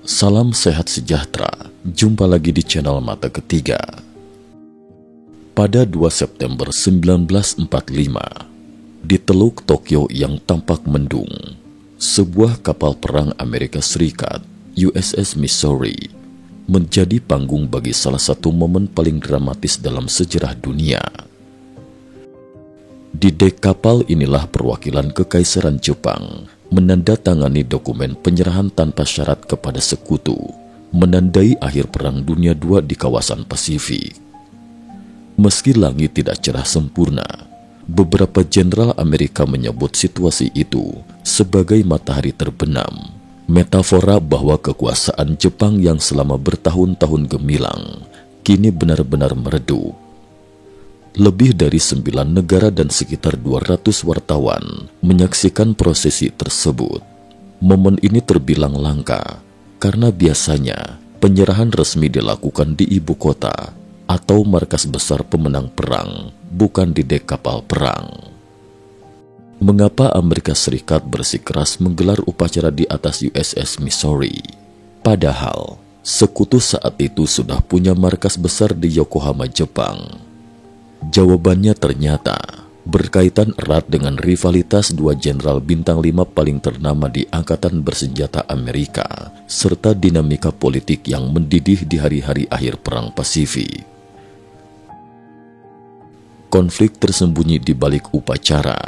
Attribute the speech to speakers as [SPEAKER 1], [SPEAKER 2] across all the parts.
[SPEAKER 1] Salam sehat sejahtera, jumpa lagi di channel Mata Ketiga. Pada 2 September 1945, di Teluk Tokyo yang tampak mendung, sebuah kapal perang Amerika Serikat, USS Missouri, menjadi panggung bagi salah satu momen paling dramatis dalam sejarah dunia. Di dek kapal inilah perwakilan Kekaisaran Jepang menandatangani dokumen penyerahan tanpa syarat kepada sekutu, menandai akhir Perang Dunia II di kawasan Pasifik. Meski langit tidak cerah sempurna, beberapa jenderal Amerika menyebut situasi itu sebagai matahari terbenam, metafora bahwa kekuasaan Jepang yang selama bertahun-tahun gemilang kini benar-benar meredup. Lebih dari 9 negara dan sekitar 200 wartawan menyaksikan prosesi tersebut. Momen ini terbilang langka karena biasanya penyerahan resmi dilakukan di ibu kota atau markas besar pemenang perang, bukan di dek kapal perang. Mengapa Amerika Serikat bersikeras menggelar upacara di atas USS Missouri? Padahal sekutu saat itu sudah punya markas besar di Yokohama, Jepang. Jawabannya ternyata berkaitan erat dengan rivalitas dua jenderal bintang 5 paling ternama di Angkatan Bersenjata Amerika, serta dinamika politik yang mendidih di hari-hari akhir Perang Pasifik. Konflik tersembunyi di balik upacara.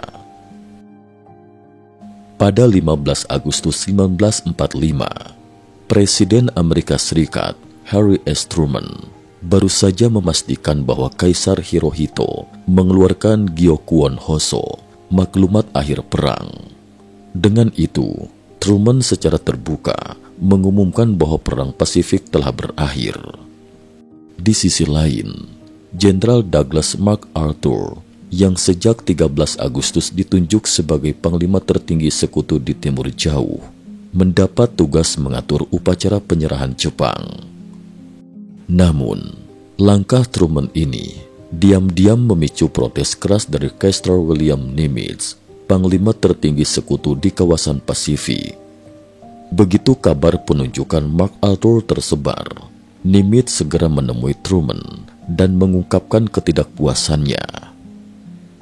[SPEAKER 1] Pada 15 Agustus 1945, Presiden Amerika Serikat Harry S. Truman baru saja memastikan bahwa Kaisar Hirohito mengeluarkan Gyokuon Hoso, maklumat akhir perang. Dengan itu, Truman secara terbuka mengumumkan bahwa Perang Pasifik telah berakhir. Di sisi lain, Jenderal Douglas MacArthur yang sejak 13 Agustus ditunjuk sebagai Panglima tertinggi sekutu di Timur Jauh, mendapat tugas mengatur upacara penyerahan Jepang. Namun, langkah Truman ini diam-diam memicu protes keras dari Kaiser William Nimitz, Panglima tertinggi sekutu di kawasan Pasifik. Begitu kabar penunjukan MacArthur tersebar, Nimitz segera menemui Truman dan mengungkapkan ketidakpuasannya.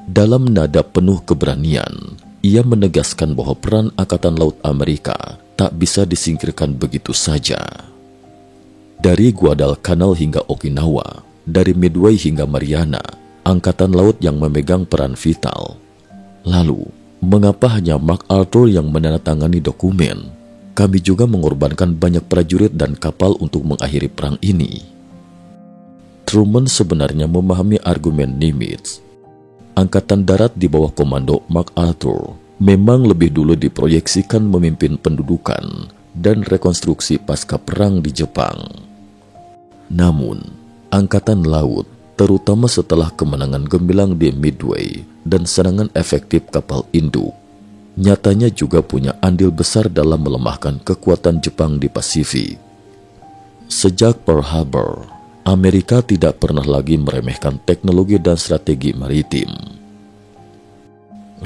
[SPEAKER 1] Dalam nada penuh keberanian, ia menegaskan bahwa peran Angkatan Laut Amerika tak bisa disingkirkan begitu saja. Dari Guadalcanal hingga Okinawa, dari Midway hingga Mariana, Angkatan Laut yang memegang peran vital. Lalu, mengapa hanya MacArthur yang menandatangani dokumen? Kami juga mengorbankan banyak prajurit dan kapal untuk mengakhiri perang ini. Truman sebenarnya memahami argumen Nimitz. Angkatan Darat di bawah komando MacArthur memang lebih dulu diproyeksikan memimpin pendudukan dan rekonstruksi pasca perang di Jepang. Namun, Angkatan Laut, terutama setelah kemenangan gemilang di Midway dan serangan efektif kapal induk, nyatanya juga punya andil besar dalam melemahkan kekuatan Jepang di Pasifik. Sejak Pearl Harbor, Amerika tidak pernah lagi meremehkan teknologi dan strategi maritim.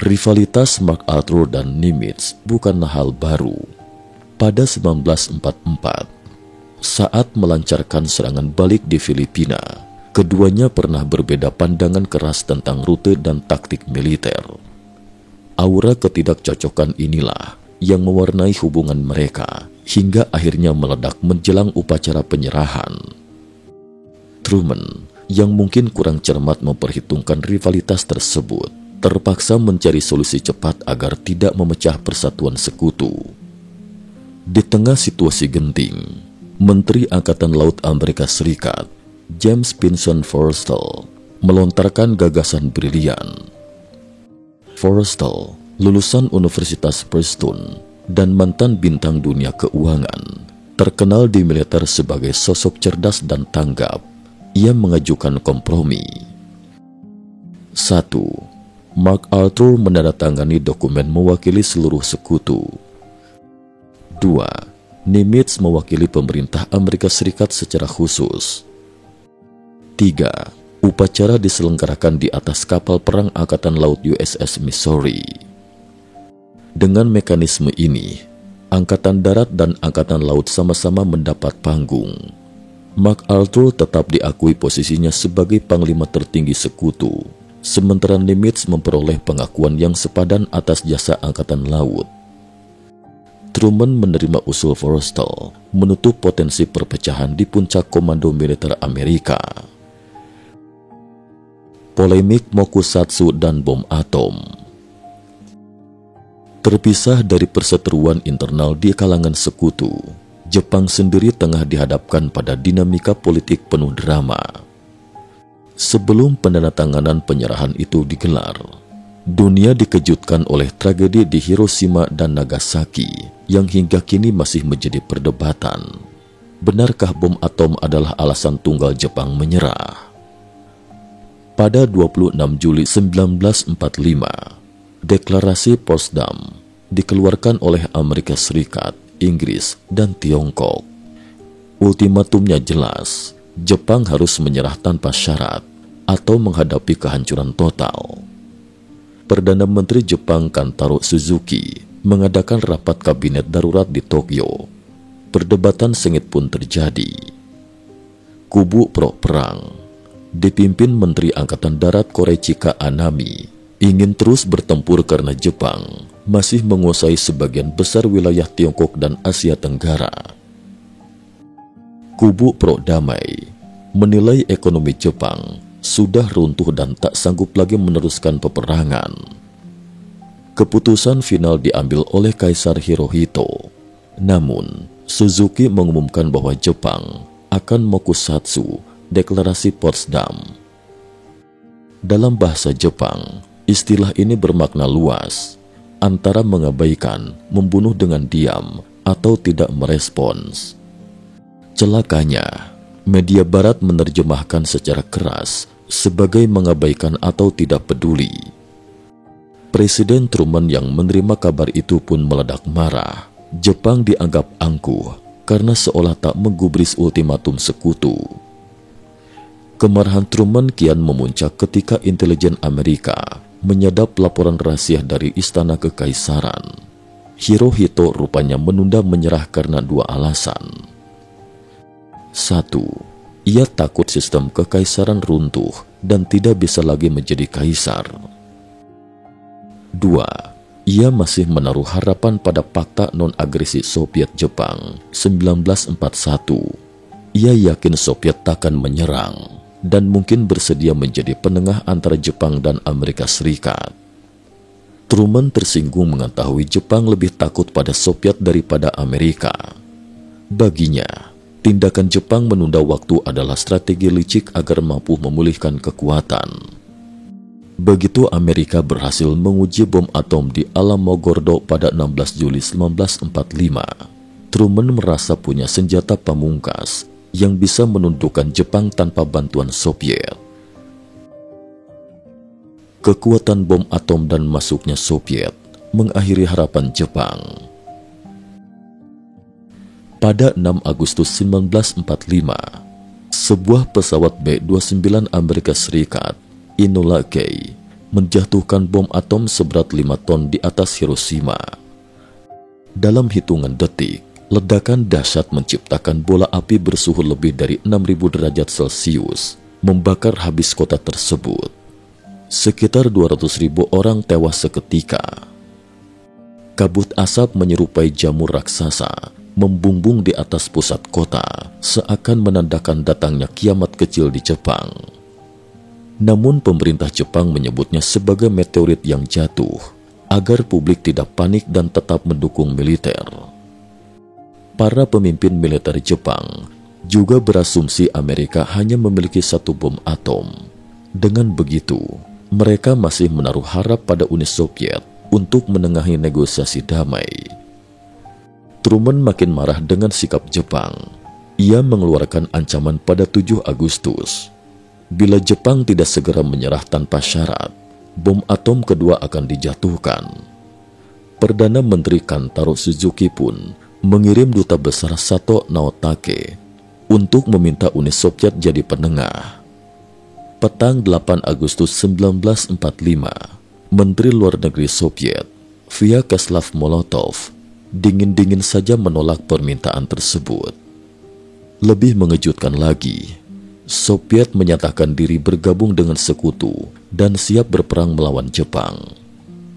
[SPEAKER 1] Rivalitas MacArthur dan Nimitz bukanlah hal baru. Pada 1944, saat melancarkan serangan balik di Filipina, keduanya pernah berbeda pandangan keras tentang rute dan taktik militer. Aura ketidakcocokan inilah yang mewarnai hubungan mereka hingga akhirnya meledak menjelang upacara penyerahan. Truman, yang mungkin kurang cermat memperhitungkan rivalitas tersebut, terpaksa mencari solusi cepat agar tidak memecah persatuan sekutu. Di tengah situasi genting, Menteri Angkatan Laut Amerika Serikat, James Pinson Forrestal, melontarkan gagasan brilian. Forrestal, lulusan Universitas Princeton dan mantan bintang dunia keuangan, terkenal di militer sebagai sosok cerdas dan tanggap. Ia mengajukan kompromi. 1. MacArthur menandatangani dokumen mewakili seluruh sekutu. 2. Nimitz mewakili pemerintah Amerika Serikat secara khusus. 3. Upacara diselenggarakan di atas kapal perang Angkatan Laut USS Missouri. Dengan mekanisme ini, Angkatan Darat dan Angkatan Laut sama-sama mendapat panggung. MacArthur tetap diakui posisinya sebagai panglima tertinggi sekutu, sementara Nimitz memperoleh pengakuan yang sepadan atas jasa Angkatan Laut. Truman menerima usul Forrestal menutup potensi perpecahan di puncak komando militer Amerika. Polemik Mokusatsu dan bom atom. Terpisah dari perseteruan internal di kalangan sekutu, Jepang sendiri tengah dihadapkan pada dinamika politik penuh drama. Sebelum penandatanganan penyerahan itu digelar, dunia dikejutkan oleh tragedi di Hiroshima dan Nagasaki yang hingga kini masih menjadi perdebatan. Benarkah bom atom adalah alasan tunggal Jepang menyerah? Pada 26 Juli 1945, Deklarasi Potsdam dikeluarkan oleh Amerika Serikat, Inggris, dan Tiongkok. Ultimatumnya jelas, Jepang harus menyerah tanpa syarat atau menghadapi kehancuran total. Perdana Menteri Jepang Kantaro Suzuki mengadakan rapat kabinet darurat di Tokyo. Perdebatan sengit pun terjadi. Kubu pro-perang dipimpin Menteri Angkatan Darat Korechika Anami ingin terus bertempur karena Jepang masih menguasai sebagian besar wilayah Tiongkok dan Asia Tenggara. Kubu pro-damai menilai ekonomi Jepang sudah runtuh dan tak sanggup lagi meneruskan peperangan. Keputusan final diambil oleh Kaisar Hirohito. Namun, Suzuki mengumumkan bahwa Jepang akan mokusatsu Deklarasi Potsdam. Dalam bahasa Jepang, istilah ini bermakna luas, antara mengabaikan, membunuh dengan diam, atau tidak merespons. Celakanya, media barat menerjemahkan secara keras sebagai mengabaikan atau tidak peduli. Presiden Truman yang menerima kabar itu pun meledak marah. Jepang dianggap angkuh karena seolah tak menggubris ultimatum sekutu. Kemarahan Truman kian memuncak ketika intelijen Amerika menyadap laporan rahasia dari Istana Kekaisaran. Hirohito rupanya menunda menyerah karena dua alasan. 1. Ia takut sistem kekaisaran runtuh dan tidak bisa lagi menjadi kaisar. 2. Ia masih menaruh harapan pada Fakta Non-Agresi Soviet Jepang 1941. Ia yakin Soviet takkan menyerang dan mungkin bersedia menjadi penengah antara Jepang dan Amerika Serikat. Truman tersinggung mengetahui Jepang lebih takut pada Soviet daripada Amerika. Baginya, tindakan Jepang menunda waktu adalah strategi licik agar mampu memulihkan kekuatan. Begitu Amerika berhasil menguji bom atom di Alamogordo pada 16 Juli 1945, Truman merasa punya senjata pamungkas yang bisa menundukkan Jepang tanpa bantuan Soviet. Kekuatan bom atom dan masuknya Soviet mengakhiri harapan Jepang. Pada 6 Agustus 1945, sebuah pesawat B-29 Amerika Serikat, Enola Gay, menjatuhkan bom atom seberat 5 ton di atas Hiroshima. Dalam hitungan detik, ledakan dahsyat menciptakan bola api bersuhu lebih dari 6.000 derajat Celcius, membakar habis kota tersebut. Sekitar 200.000 orang tewas seketika. Kabut asap menyerupai jamur raksasa, membumbung di atas pusat kota, seakan menandakan datangnya kiamat kecil di Jepang. Namun pemerintah Jepang menyebutnya sebagai meteorit yang jatuh, agar publik tidak panik dan tetap mendukung militer. Para pemimpin militer Jepang juga berasumsi Amerika hanya memiliki satu bom atom. Dengan begitu, mereka masih menaruh harap pada Uni Soviet untuk menengahi negosiasi damai. Truman makin marah dengan sikap Jepang. Ia mengeluarkan ancaman pada 7 Agustus. Bila Jepang tidak segera menyerah tanpa syarat, bom atom kedua akan dijatuhkan. Perdana Menteri Kantaro Suzuki pun mengirim duta besar Sato Naotake untuk meminta Uni Soviet jadi penengah. Petang 8 Agustus 1945, Menteri Luar Negeri Soviet, Vyacheslav Molotov, dingin-dingin saja menolak permintaan tersebut. Lebih mengejutkan lagi, Soviet menyatakan diri bergabung dengan sekutu dan siap berperang melawan Jepang.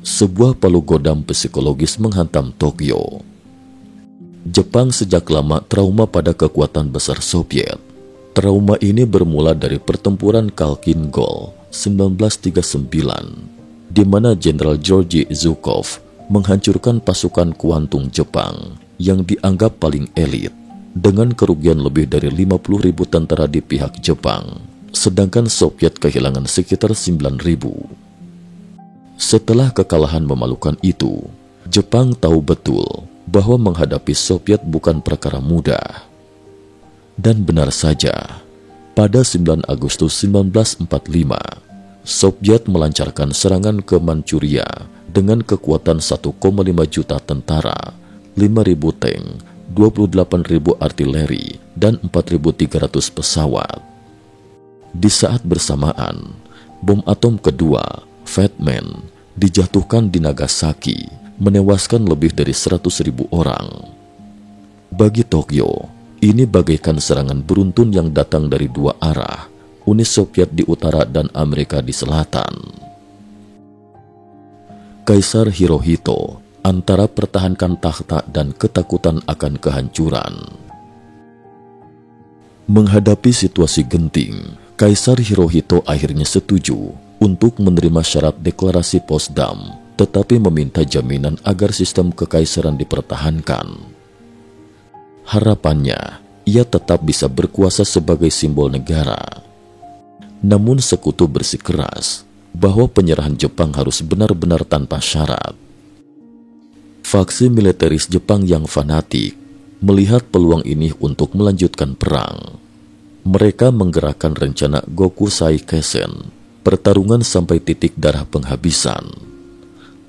[SPEAKER 1] Sebuah palu godam psikologis menghantam Tokyo. Jepang sejak lama trauma pada kekuatan besar Soviet. Trauma ini bermula dari pertempuran Khalkhin Gol 1939, di mana Jenderal Georgy Zhukov menghancurkan pasukan Kuantung Jepang yang dianggap paling elit dengan kerugian lebih dari 50.000 tentara di pihak Jepang, sedangkan Soviet kehilangan sekitar 9.000. Setelah kekalahan memalukan itu, Jepang tahu betul bahwa menghadapi Soviet bukan perkara mudah. Dan benar saja, pada 9 Agustus 1945, Soviet melancarkan serangan ke Manchuria dengan kekuatan 1,5 juta tentara, 5.000 tank, 28.000 artileri, dan 4.300 pesawat. Di saat bersamaan, bom atom kedua, Fat Man, dijatuhkan di Nagasaki, menewaskan lebih dari 100.000 orang. Bagi Tokyo, ini bagaikan serangan beruntun yang datang dari dua arah, Uni Soviet di utara dan Amerika di selatan. Kaisar Hirohito antara pertahankan takhta dan ketakutan akan kehancuran. Menghadapi situasi genting, Kaisar Hirohito akhirnya setuju untuk menerima syarat deklarasi Potsdam, tetapi meminta jaminan agar sistem kekaisaran dipertahankan. Harapannya, ia tetap bisa berkuasa sebagai simbol negara. Namun sekutu bersikeras bahwa penyerahan Jepang harus benar-benar tanpa syarat. Faksi militeris Jepang yang fanatik melihat peluang ini untuk melanjutkan perang. Mereka menggerakkan rencana Gokusai-Keisen, pertarungan sampai titik darah penghabisan.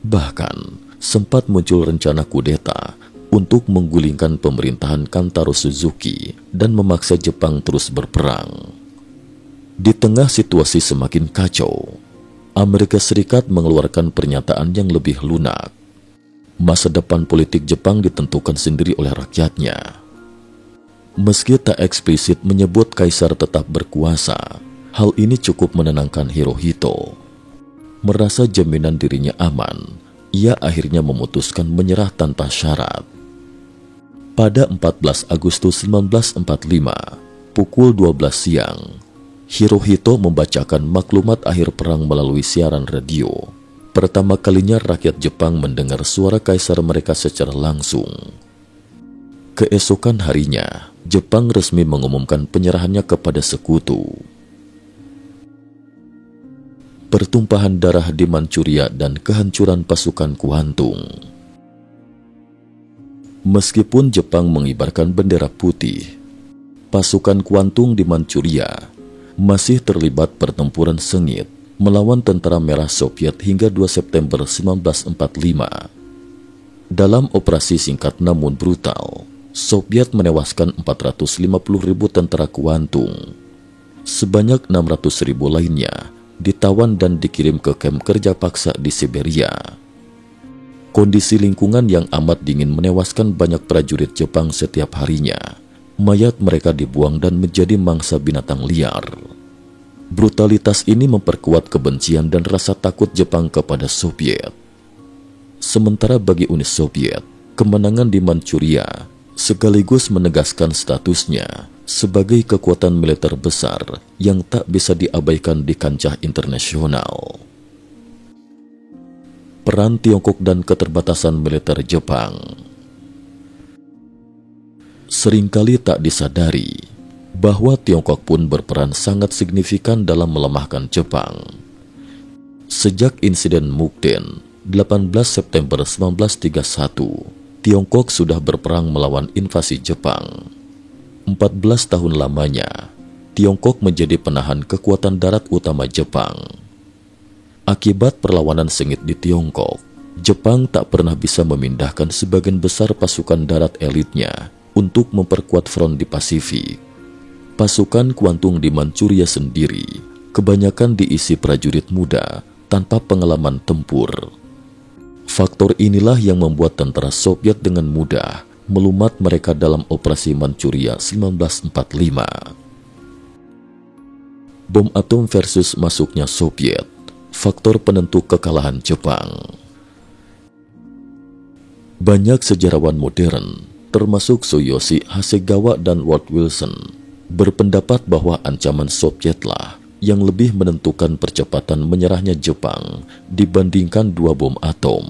[SPEAKER 1] Bahkan, sempat muncul rencana kudeta untuk menggulingkan pemerintahan Kantaro Suzuki dan memaksa Jepang terus berperang. Di tengah situasi semakin kacau, Amerika Serikat mengeluarkan pernyataan yang lebih lunak. Masa depan politik Jepang ditentukan sendiri oleh rakyatnya. Meski tak eksplisit menyebut kaisar tetap berkuasa, hal ini cukup menenangkan Hirohito. Merasa jaminan dirinya aman, ia akhirnya memutuskan menyerah tanpa syarat. Pada 14 Agustus 1945, pukul 12 siang, Hirohito membacakan maklumat akhir perang melalui siaran radio. Pertama kalinya rakyat Jepang mendengar suara kaisar mereka secara langsung. Keesokan harinya, Jepang resmi mengumumkan penyerahannya kepada sekutu. Pertumpahan darah di Manchuria dan kehancuran pasukan Kuantung. Meskipun Jepang mengibarkan bendera putih, pasukan Kuantung di Manchuria masih terlibat pertempuran sengit melawan tentara merah Soviet hingga 2 September 1945. Dalam operasi singkat namun brutal, Soviet menewaskan 450.000 tentara Kuantung. Sebanyak 600.000 lainnya ditawan dan dikirim ke kamp kerja paksa di Siberia. Kondisi lingkungan yang amat dingin menewaskan banyak prajurit Jepang setiap harinya. Mayat mereka dibuang dan menjadi mangsa binatang liar. Brutalitas ini memperkuat kebencian dan rasa takut Jepang kepada Soviet. Sementara bagi Uni Soviet, kemenangan di Manchuria sekaligus menegaskan statusnya sebagai kekuatan militer besar yang tak bisa diabaikan di kancah internasional. Peran Tiongkok dan keterbatasan militer Jepang. Seringkali tak disadari bahwa Tiongkok pun berperan sangat signifikan dalam melemahkan Jepang. Sejak insiden Mukden 18 September 1931, Tiongkok sudah berperang melawan invasi Jepang. 14 tahun lamanya, Tiongkok menjadi penahan kekuatan darat utama Jepang. Akibat perlawanan sengit di Tiongkok, Jepang tak pernah bisa memindahkan sebagian besar pasukan darat elitnya untuk memperkuat front di Pasifik. Pasukan Kuantung di Manchuria sendiri kebanyakan diisi prajurit muda tanpa pengalaman tempur. Faktor inilah yang membuat tentara Soviet dengan mudah melumat mereka dalam operasi Manchuria 1945. Bom atom versus masuknya Soviet, faktor penentu kekalahan Jepang. Banyak sejarawan modern, termasuk Tsuyoshi Hasegawa dan Ward Wilson, berpendapat bahwa ancaman Sovietlah yang lebih menentukan percepatan menyerahnya Jepang dibandingkan dua bom atom.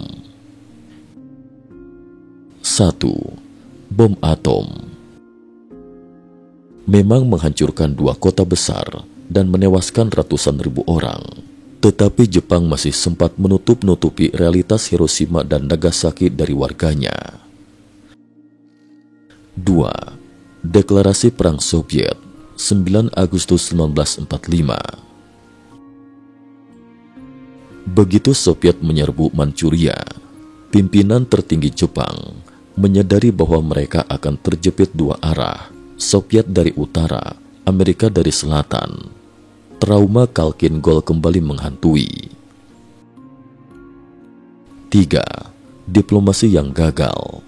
[SPEAKER 1] 1. Bom atom memang menghancurkan dua kota besar dan menewaskan ratusan ribu orang. Tetapi Jepang masih sempat menutup-nutupi realitas Hiroshima dan Nagasaki dari warganya. 2. Deklarasi Perang Soviet 9 Agustus 1945. Begitu Soviet menyerbu Manchuria, pimpinan tertinggi Jepang menyadari bahwa mereka akan terjepit dua arah, Soviet dari utara, Amerika dari selatan. Trauma Khalkhin Gol kembali menghantui. 3. Diplomasi yang gagal.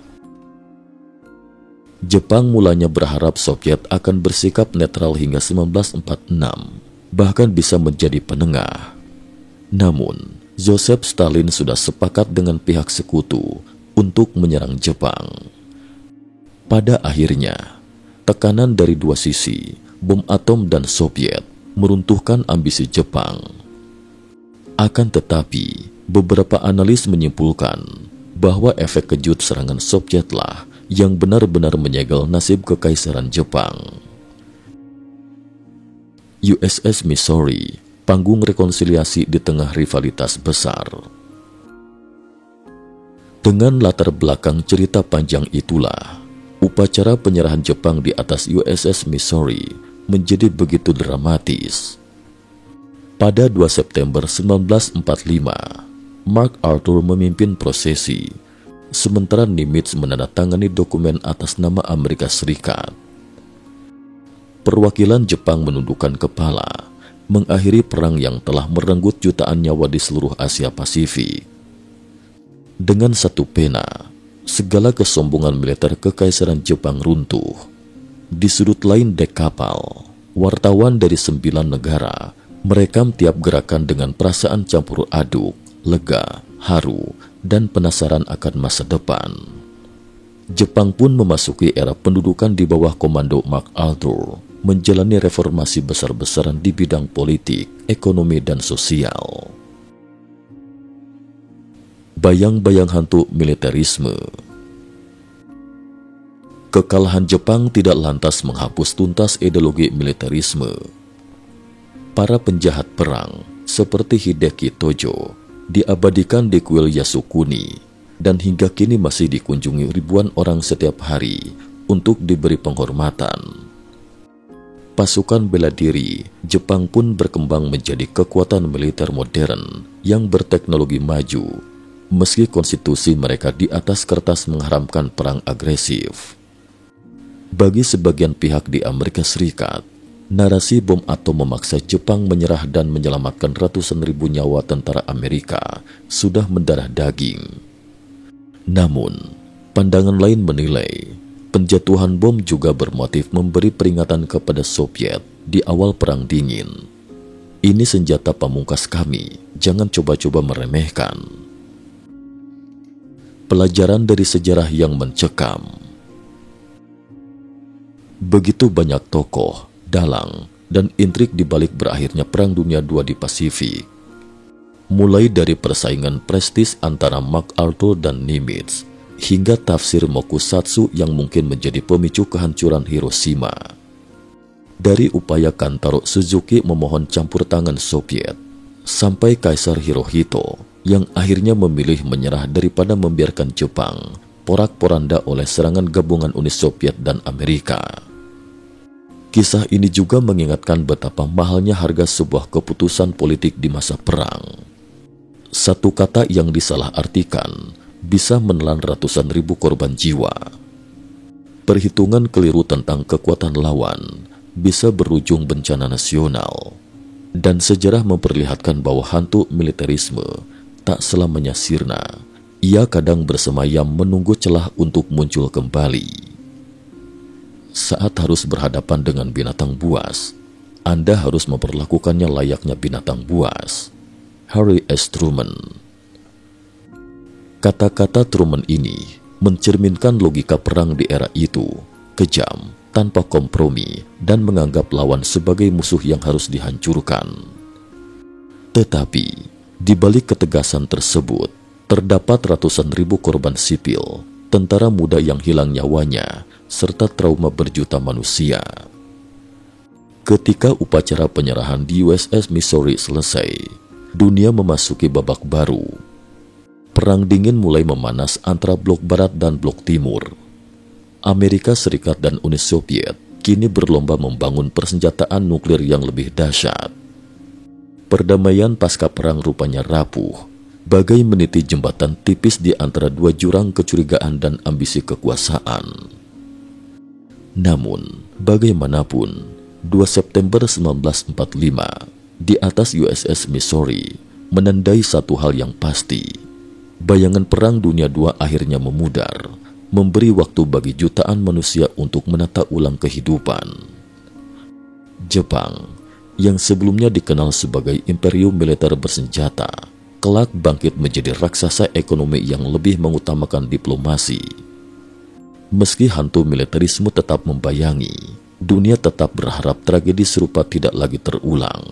[SPEAKER 1] Jepang mulanya berharap Soviet akan bersikap netral hingga 1946, bahkan bisa menjadi penengah. Namun, Joseph Stalin sudah sepakat dengan pihak sekutu untuk menyerang Jepang. Pada akhirnya, tekanan dari dua sisi, bom atom dan Soviet, meruntuhkan ambisi Jepang. Akan tetapi, beberapa analis menyimpulkan bahwa efek kejut serangan Sovietlah yang benar-benar menyegel nasib kekaisaran Jepang. USS Missouri, panggung rekonsiliasi di tengah rivalitas besar. Dengan latar belakang cerita panjang itulah, upacara penyerahan Jepang di atas USS Missouri menjadi begitu dramatis. Pada 2 September 1945, Mark Arthur memimpin prosesi, sementara Nimitz menandatangani dokumen atas nama Amerika Serikat. Perwakilan Jepang menundukkan kepala, mengakhiri perang yang telah merenggut jutaan nyawa di seluruh Asia Pasifik. Dengan satu pena, segala kesombongan militer kekaisaran Jepang runtuh. Di sudut lain dek kapal, wartawan dari 9 negara merekam tiap gerakan dengan perasaan campur aduk, lega, haru, dan penasaran akan masa depan. Jepang pun memasuki era pendudukan di bawah komando Mark Arthur, menjalani reformasi besar-besaran di bidang politik, ekonomi, dan sosial. Bayang-bayang hantu militerisme. Kekalahan Jepang tidak lantas menghapus tuntas ideologi militerisme. Para penjahat perang seperti Hideki Tojo diabadikan di kuil Yasukuni dan hingga kini masih dikunjungi ribuan orang setiap hari untuk diberi penghormatan. Pasukan bela diri Jepang pun berkembang menjadi kekuatan militer modern yang berteknologi maju, meski konstitusi mereka di atas kertas mengharamkan perang agresif. Bagi sebagian pihak di Amerika Serikat, narasi bom atom memaksa Jepang menyerah dan menyelamatkan ratusan ribu nyawa tentara Amerika sudah mendarah daging. Namun, pandangan lain menilai penjatuhan bom juga bermotif memberi peringatan kepada Soviet di awal Perang Dingin. Ini senjata pamungkas kami, jangan coba-coba meremehkan. Pelajaran dari sejarah yang mencekam. Begitu banyak tokoh, dalang, dan intrik di balik berakhirnya Perang Dunia II di Pasifik. Mulai dari persaingan prestis antara Mark Arthur dan Nimitz, hingga tafsir mokusatsu yang mungkin menjadi pemicu kehancuran Hiroshima. Dari upaya Kantaro Suzuki memohon campur tangan Soviet, sampai Kaisar Hirohito yang akhirnya memilih menyerah daripada membiarkan Jepang porak-poranda oleh serangan gabungan Uni Soviet dan Amerika. Kisah ini juga mengingatkan betapa mahalnya harga sebuah keputusan politik di masa perang. Satu kata yang disalahartikan bisa menelan ratusan ribu korban jiwa. Perhitungan keliru tentang kekuatan lawan bisa berujung bencana nasional. Dan sejarah memperlihatkan bahwa hantu militerisme tak selamanya sirna, Ia kadang bersemayam menunggu celah untuk muncul kembali. Saat harus berhadapan dengan binatang buas, Anda harus memperlakukannya layaknya binatang buas. Harry S. Truman. Kata-kata Truman ini mencerminkan logika perang di era itu, kejam, tanpa kompromi, dan menganggap lawan sebagai musuh yang harus dihancurkan. Tetapi, di balik ketegasan tersebut, terdapat ratusan ribu korban sipil, tentara muda yang hilang nyawanya, serta trauma berjuta manusia. Ketika upacara penyerahan di USS Missouri selesai, dunia memasuki babak baru. Perang dingin mulai memanas antara blok barat dan blok timur. Amerika Serikat dan Uni Soviet kini berlomba membangun persenjataan nuklir yang lebih dahsyat. Perdamaian pasca perang rupanya rapuh, bagai meniti jembatan tipis di antara dua jurang kecurigaan dan ambisi kekuasaan. Namun, bagaimanapun, 2 September 1945 di atas USS Missouri menandai satu hal yang pasti. Bayangan Perang Dunia II akhirnya memudar, memberi waktu bagi jutaan manusia untuk menata ulang kehidupan. Jepang, yang sebelumnya dikenal sebagai imperium militer bersenjata, kelak bangkit menjadi raksasa ekonomi yang lebih mengutamakan diplomasi. Meski hantu militerisme tetap membayangi, dunia tetap berharap tragedi serupa tidak lagi terulang.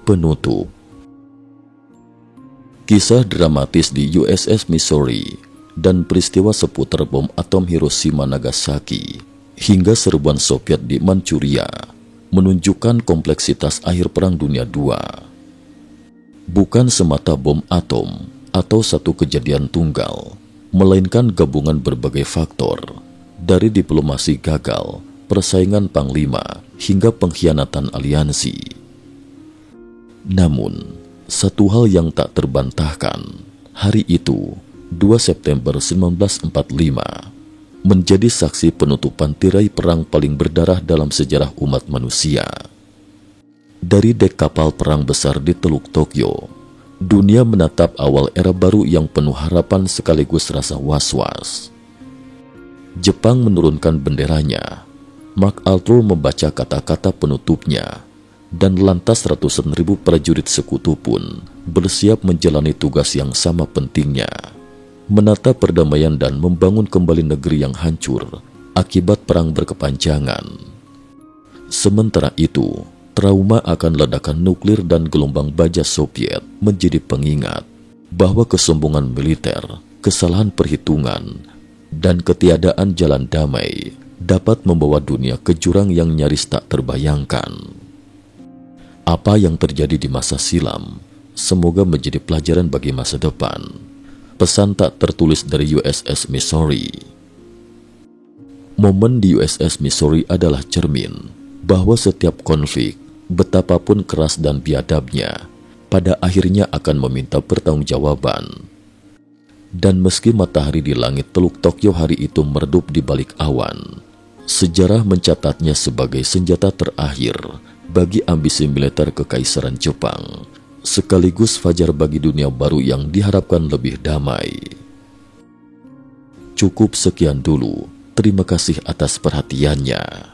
[SPEAKER 1] Penutup. Kisah dramatis di USS Missouri dan peristiwa seputar bom atom Hiroshima Nagasaki hingga serbuan Soviet di Manchuria menunjukkan kompleksitas akhir Perang Dunia II. Bukan semata bom atom atau satu kejadian tunggal, melainkan gabungan berbagai faktor, dari diplomasi gagal, persaingan panglima, hingga pengkhianatan aliansi. Namun, satu hal yang tak terbantahkan, hari itu, 2 September 1945, menjadi saksi penutupan tirai perang paling berdarah dalam sejarah umat manusia. Dari dek kapal perang besar di Teluk Tokyo, dunia menatap awal era baru yang penuh harapan sekaligus rasa was-was. Jepang menurunkan benderanya, MacArthur membaca kata-kata penutupnya, dan lantas ratusan ribu prajurit sekutu pun bersiap menjalani tugas yang sama pentingnya, menata perdamaian dan membangun kembali negeri yang hancur akibat perang berkepanjangan. Sementara itu, trauma akan ledakan nuklir dan gelombang baja Soviet menjadi pengingat bahwa kesombongan militer, kesalahan perhitungan, dan ketiadaan jalan damai dapat membawa dunia ke jurang yang nyaris tak terbayangkan. Apa yang terjadi di masa silam, semoga menjadi pelajaran bagi masa depan. Pesan tak tertulis dari USS Missouri. Momen di USS Missouri adalah cermin bahwa setiap konflik, betapapun keras dan biadabnya, pada akhirnya akan meminta pertanggungjawaban. Dan meski matahari di langit Teluk Tokyo hari itu meredup di balik awan, sejarah mencatatnya sebagai senjata terakhir bagi ambisi militer Kekaisaran Jepang, sekaligus fajar bagi dunia baru yang diharapkan lebih damai. Cukup sekian dulu, terima kasih atas perhatiannya.